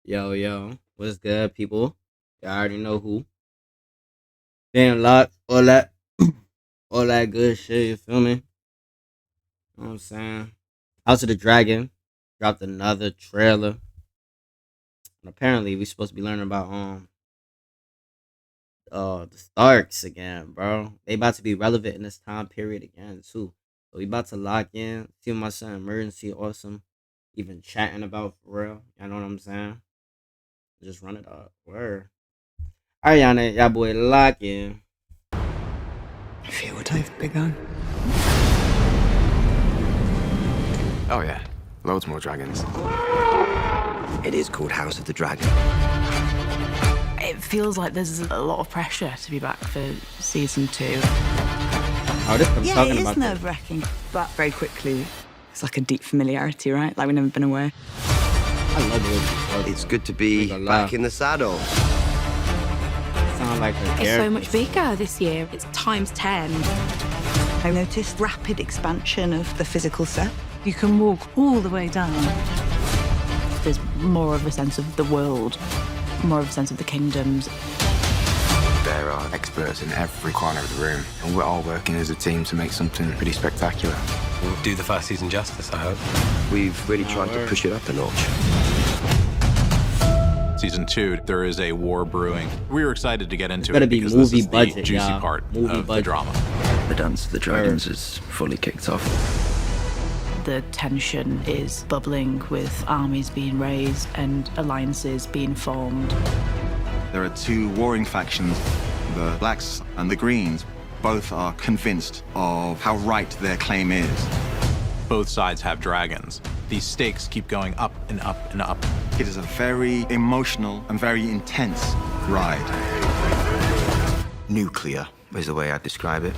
Yo, yo, what's good, people? Y'all already know who. Damelocks, all that good shit. You feel me? Know what I'm saying? House of the Dragon dropped another trailer, and apparently we supposed to be learning about the Starks again, bro. They about to be relevant in this time period again too. So we about to lock in. See my son Emergency Awesome even chatting about for real. You know what I'm saying? Just run it up. Word. All right, y'all boy lock in. Feel what I've begun. Oh yeah, loads more dragons. It is called House of the Dragon. It feels like there's a lot of pressure to be back for season 2. Oh, this I'm Yeah, talking it is about. This. nerve-wracking, but very quickly, it's like a deep familiarity, right? Like we've never been away. I love it. It's good to be back in the saddle. Sound like a It's so much bigger this year. It's times 10. I noticed rapid expansion of the physical set. You can walk all the way down. There's more of a sense of the world, more of a sense of the kingdoms. There are experts in every corner of the room, and we're all working as a team to make something pretty spectacular. We'll do the first season justice, I hope. We've really tried to push it up a notch. Season 2, there is a war brewing. We were excited to get into Gotta it be because movie this is budget, the juicy y'all. part Movie of the budget. drama. The Dance of the Dragons is fully kicked off. The tension is bubbling with armies being raised and alliances being formed. There are two warring factions, the Blacks and the Greens. Both are convinced of how right their claim is. Both sides have dragons. These stakes keep going up and up and up. It is a very emotional and very intense ride. Nuclear is the way I describe it.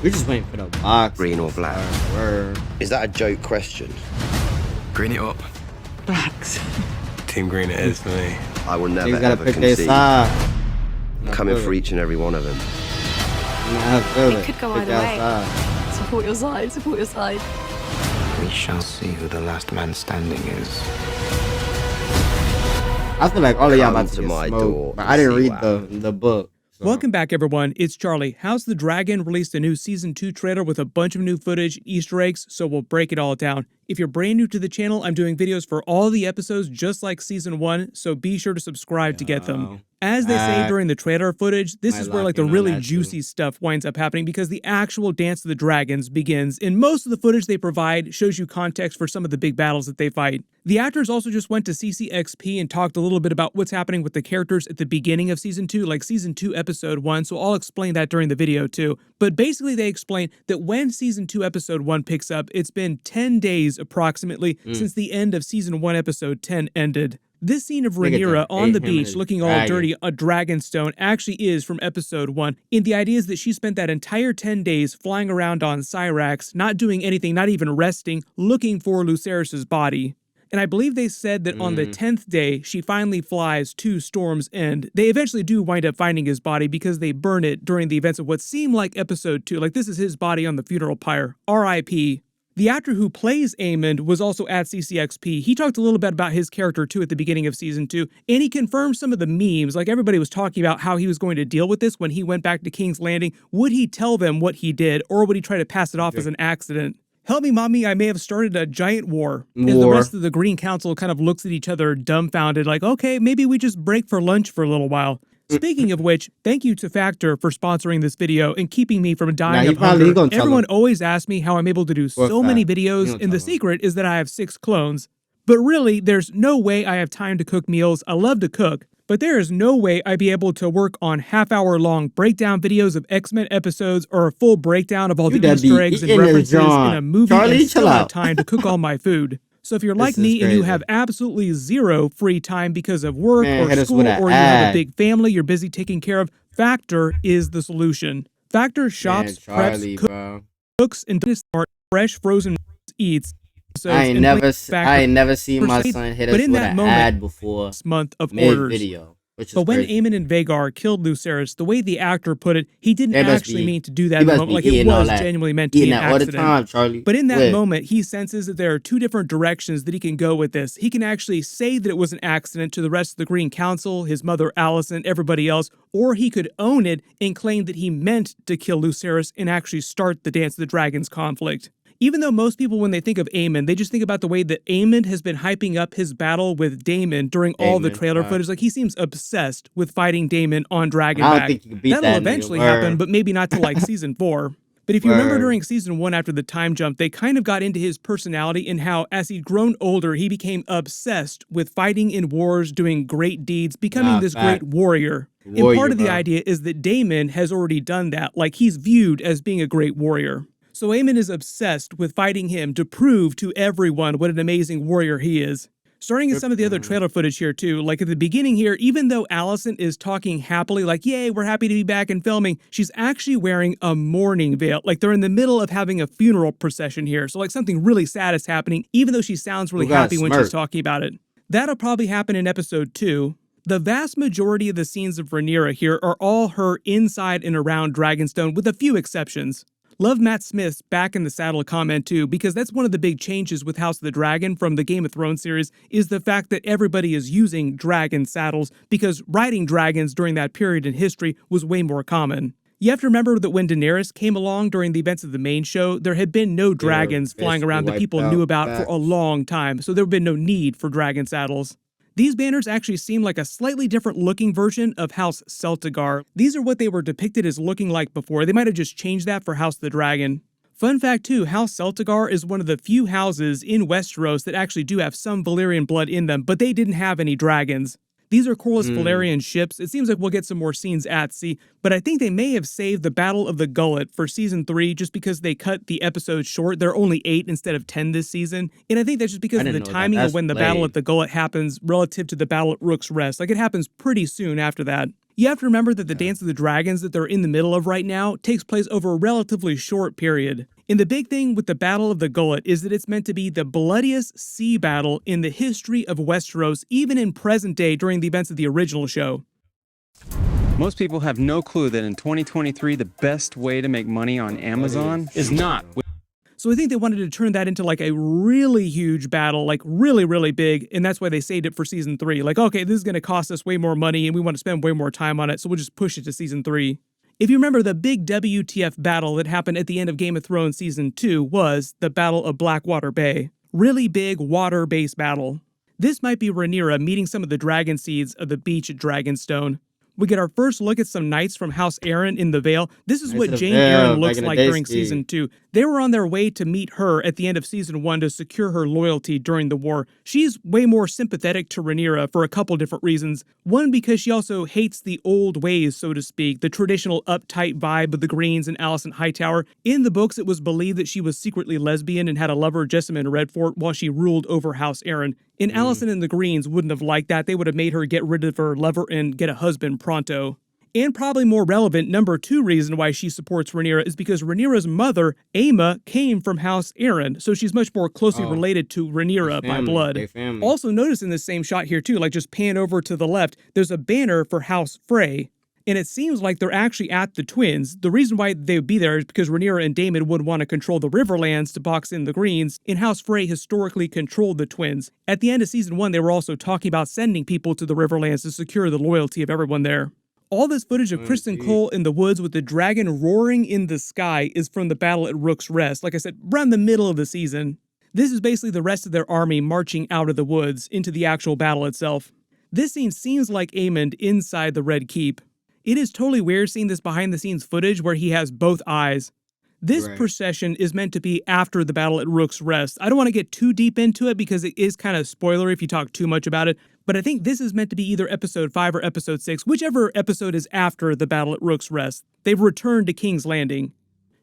We're just waiting for the box. Green or black? Word. Is that a joke question? Green it up. Blacks. Team Green it is for me. I will never Niggas gotta ever pick their concede. side. Coming for each and every one of them. It could go either way. Support your side, support your side. We shall see who the last man standing is. I feel like all of y'all Come about to to get my smoked, door but and I didn't see read what the book. So. Welcome back, everyone. It's Charlie. House the Dragon released a new Season 2 trailer with a bunch of new footage, Easter eggs, so we'll break it all down. If you're brand new to the channel, I'm doing videos for all the episodes just like Season 1, so be sure to subscribe to get them. As they say during the trailer footage, this is where like the really juicy stuff winds up happening because the actual Dance of the Dragons begins, and most of the footage they provide shows you context for some of the big battles that they fight. The actors also just went to CCXP and talked a little bit about what's happening with the characters at the beginning of Season 2, like Season 2 Episode 1, so I'll explain that during the video too. But basically they explain that when Season 2 Episode 1 picks up, it's been 10 days approximately since the end of Season 1 Episode 10 ended. This scene of Rhaenyra on the beach looking all dirty on Dragonstone actually is from Episode 1, and the idea is that she spent that entire 10 days flying around on Syrax, not doing anything, not even resting, looking for Lucerys's body. And I believe they said that on the 10th day, she finally flies to Storm's End. They eventually do wind up finding his body because they burn it during the events of what seemed like Episode 2. Like, this is his body on the funeral pyre. R.I.P. The actor who plays Aemond was also at CCXP. He talked a little bit about his character too at the beginning of Season 2, and he confirmed some of the memes. Like, everybody was talking about how he was going to deal with this when he went back to King's Landing. Would he tell them what he did, or would he try to pass it off as an accident? Help me, mommy, I may have started a giant war. As the rest of the Green Council kind of looks at each other dumbfounded, like, okay, maybe we just break for lunch for a little while. Speaking of which, thank you to Factor for sponsoring this video and keeping me from dying of hunger. Everyone always asks me how I'm able to do so many videos, and the secret is that I have 6 clones. But really, there's no way I have time to cook meals. I love to cook, but there is no way I'd be able to work on half-hour-long breakdown videos of X-Men episodes or a full breakdown of all the Easter eggs and references in a movie and still have time to cook all my food. So if you're like me and you have absolutely zero free time because of work or school, or you have a big family you're busy taking care of, Factor is the solution. Factor shops, preps, cooks, and smart, fresh, frozen eats. I ain't never seen my son hit us with an ad before month of orders. video. which is But when crazy. Aemon and Vhagar killed Lucerys, the way the actor put it, he didn't They must actually be, mean to do that he in the must moment. be Like, it eating all was that, genuinely meant to be eating an that all the accident. time, Charlie. But in that With moment, he senses that there are two different directions that he can go with this. He can actually say that it was an accident to the rest of the Green Council, his mother Alicent, everybody else, or he could own it and claim that he meant to kill Lucerys and actually start the Dance of the Dragons conflict. Even though most people, when they think of Aemon, they just think about the way that Aemon has been hyping up his battle with Daemon during all the Damon, trailer footage. Like, he seems obsessed with fighting Daemon on I don't Dragonback. think you can beat That'll that nigga. eventually happen, Word, but maybe not till like season 4. But if you remember word. during season 1 after the time jump, they kind of got into his personality and how, as he'd grown older, he became obsessed with fighting in wars, doing great deeds, becoming Nah, this fact. great warrior. And part of the idea is that Daemon has already done that, like he's viewed as being a great warrior. So Aemon is obsessed with fighting him to prove to everyone what an amazing warrior he is. Starting in some of the other trailer footage here too, like at the beginning here, even though Alicent is talking happily, like, yay, we're happy to be back and filming, she's actually wearing a mourning veil. Like, they're in the middle of having a funeral procession here. So like something really sad is happening, even though she sounds really happy when she's talking about it. That'll probably happen in episode 2. The vast majority of the scenes of Rhaenyra here are all her inside and around Dragonstone, with a few exceptions. Love Matt Smith's back in the saddle comment too, because that's one of the big changes with House of the Dragon from the Game of Thrones series, is the fact that everybody is using dragon saddles, because riding dragons during that period in history was way more common. You have to remember that when Daenerys came along during the events of the main show, there had been no dragons flying around that people knew about for a long time, so there had been no need for dragon saddles. These banners actually seem like a slightly different looking version of House Celtigar. These are what they were depicted as looking like before. They might have just changed that for House of the Dragon. Fun fact too, House Celtigar is one of the few houses in Westeros that actually do have some Valyrian blood in them, but they didn't have any dragons. These are Corlys Velaryon ships. It seems like we'll get some more scenes at sea, but I think they may have saved the Battle of the Gullet for season 3 just because they cut the episodes short. There are only 8 instead of 10 this season, and I think that's just because of the timing of when the Battle at the Gullet happens relative to the Battle at Rook's Rest. Like, it happens pretty soon after that. You have to remember that the Dance of the Dragons that they're in the middle of right now takes place over a relatively short period. And the big thing with the Battle of the Gullet is that it's meant to be the bloodiest sea battle in the history of Westeros, even in present day during the events of the original show. Most people have no clue that in 2023, the best way to make money on Amazon is not. So I think they wanted to turn that into like a really huge battle, like really, really big, and that's why they saved it for season 3. Like, okay, this is going to cost us way more money and we want to spend way more time on it, so we'll just push it to season 3. If you remember, the big WTF battle that happened at the end of Game of Thrones Season 2 was the Battle of Blackwater Bay. Really big water-based battle. This might be Rhaenyra meeting some of the dragon seeds of the beach at Dragonstone. We get our first look at some knights from House Arryn in the Vale. This is what Jane Arryn looks like during Season 2. They were on their way to meet her at the end of Season 1 to secure her loyalty during the war. She's way more sympathetic to Rhaenyra for a couple different reasons. One, because she also hates the old ways, so to speak, the traditional uptight vibe of the Greens and Alicent Hightower. In the books, it was believed that she was secretly lesbian and had a lover, Jessamine Redfort, while she ruled over House Arryn. And Alicent and the Greens wouldn't have liked that. They would have made her get rid of her lover and get a husband pronto. And probably more relevant, number 2 reason why she supports Rhaenyra is because Rhaenyra's mother, Aemma, came from House Arryn, so she's much more closely related to Rhaenyra by blood. Also notice in this same shot here too, like just pan over to the left, there's a banner for House Frey. And it seems like they're actually at the Twins. The reason why they would be there is because Rhaenyra and Daemon would want to control the Riverlands to box in the Greens, and House Frey historically controlled the Twins. At the end of Season 1, they were also talking about sending people to the Riverlands to secure the loyalty of everyone there. All this footage of Kristen Cole in the woods with the dragon roaring in the sky is from the battle at Rook's Rest, like I said, around the middle of the season. This is basically the rest of their army marching out of the woods into the actual battle itself. This scene seems like Aemond inside the Red Keep. It is totally weird seeing this behind-the-scenes footage where he has both eyes. This procession is meant to be after the battle at Rook's Rest. I don't want to get too deep into it because it is kind of spoiler if you talk too much about it, but I think this is meant to be either episode 5 or episode 6, whichever episode is after the battle at Rook's Rest. They've returned to King's Landing.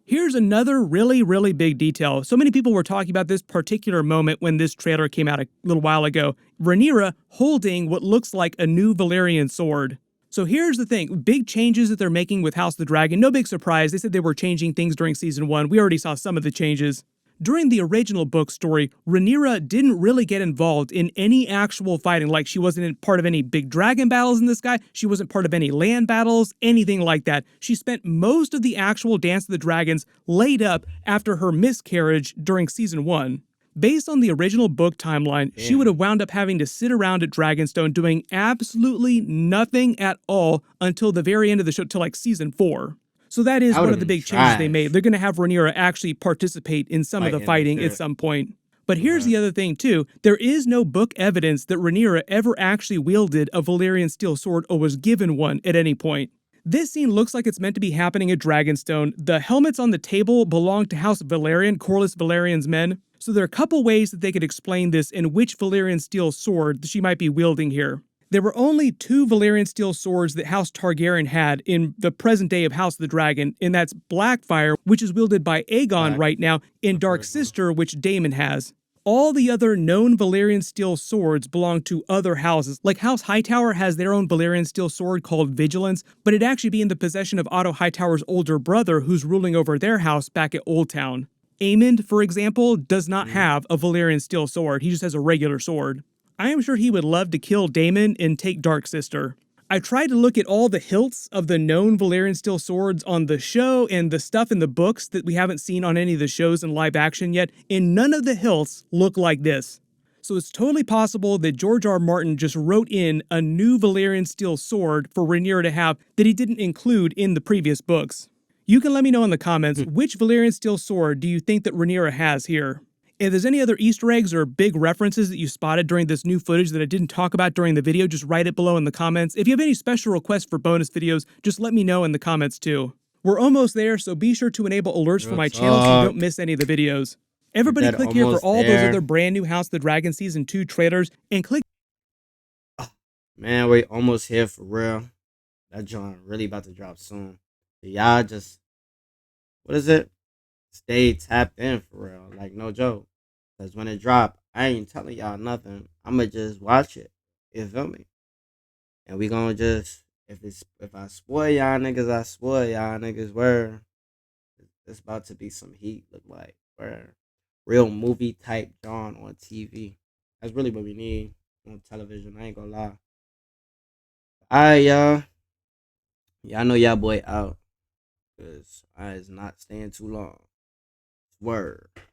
Here's another really, really big detail. So many people were talking about this particular moment when this trailer came out a little while ago. Rhaenyra holding what looks like a new Valyrian sword. So here's the thing, big changes that they're making with House of the Dragon. No big surprise, they said they were changing things during Season 1. We already saw some of the changes. During the original book story, Rhaenyra didn't really get involved in any actual fighting. Like, she wasn't part of any big dragon battles in the sky, she wasn't part of any land battles, anything like that. She spent most of the actual Dance of the Dragons laid up after her miscarriage during season 1. Based on the original book timeline, she would have wound up having to sit around at Dragonstone doing absolutely nothing at all until the very end of the show, till like season 4. So that is one of the big changes they made. They're going to have Rhaenyra actually participate in some of the fighting at some point. But here's the other thing too. There is no book evidence that Rhaenyra ever actually wielded a Valyrian steel sword or was given one at any point. This scene looks like it's meant to be happening at Dragonstone. The helmets on the table belong to House Velaryon, Corlys Velaryon's men. So there are a couple ways that they could explain this and which Valyrian steel sword she might be wielding here. There were only 2 Valyrian steel swords that House Targaryen had in the present day of House of the Dragon, and that's Blackfire, which is wielded by Aegon right now, and Dark Sister, which Daemon has. All the other known Valyrian steel swords belong to other houses. Like House Hightower has their own Valyrian steel sword called Vigilance, but it'd actually be in the possession of Otto Hightower's older brother who's ruling over their house back at Old Town. Aemond, for example, does not have a Valyrian steel sword. He just has a regular sword. I am sure he would love to kill Daemon and take Dark Sister. I tried to look at all the hilts of the known Valyrian steel swords on the show and the stuff in the books that we haven't seen on any of the shows in live action yet, and none of the hilts look like this. So it's totally possible that George R. Martin just wrote in a new Valyrian steel sword for Rhaenyra to have that he didn't include in the previous books. You can let me know in the comments, which Valyrian steel sword do you think that Rhaenyra has here? If there's any other Easter eggs or big references that you spotted during this new footage that I didn't talk about during the video, just write it below in the comments. If you have any special requests for bonus videos, just let me know in the comments too. We're almost there, so be sure to enable alerts for my channel so you don't miss any of the videos. Everybody click here for all those other brand new House of the Dragon Season 2 trailers, and click... Man, we almost here for real. That joint really about to drop soon. So y'all just... What is it? Stay tapped in for real, like no joke. Cause when it drop, I ain't telling y'all nothing. I'ma just watch it. You feel me? And we gonna just if I spoil y'all niggas, I spoil y'all niggas. Where it's about to be some heat. Look like where real movie type John on TV. That's really what we need on television. I ain't gonna lie. Alright, y'all. Y'all know y'all boy out. Cause I is not staying too long. Word.